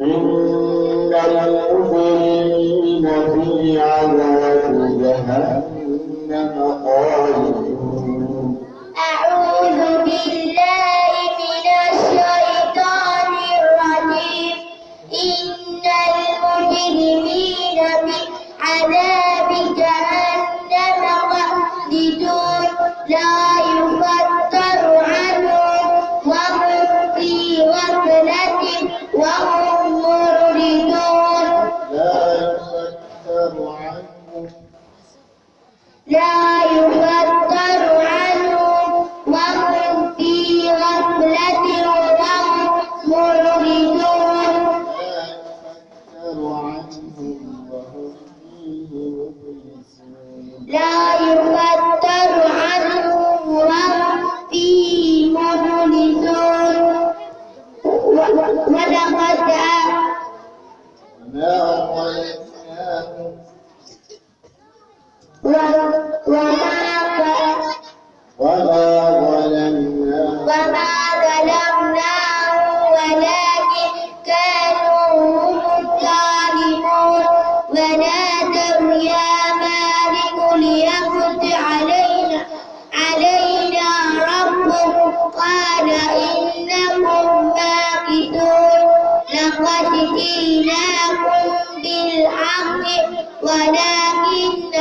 إن المجرمين في عذاب جهنم خالدون. أعوذ بالله من الشيطان الرجيم. إن المجرمين في عذاب جهنم خالدون لا يفتر عنهم وهم في غفلة وهم معرضون. لا يفتر عنهم وهم في غفلة وهم معرضون. لا يفتر عنهم وهم فيه مبلسون. ولقد وما ظلمناهم ولكن كانوا هم الظالمون. ونادوا يا مالك ليقض علينا ربك قال إنكم ماكثون. لقد جئناكم بالحق ولكن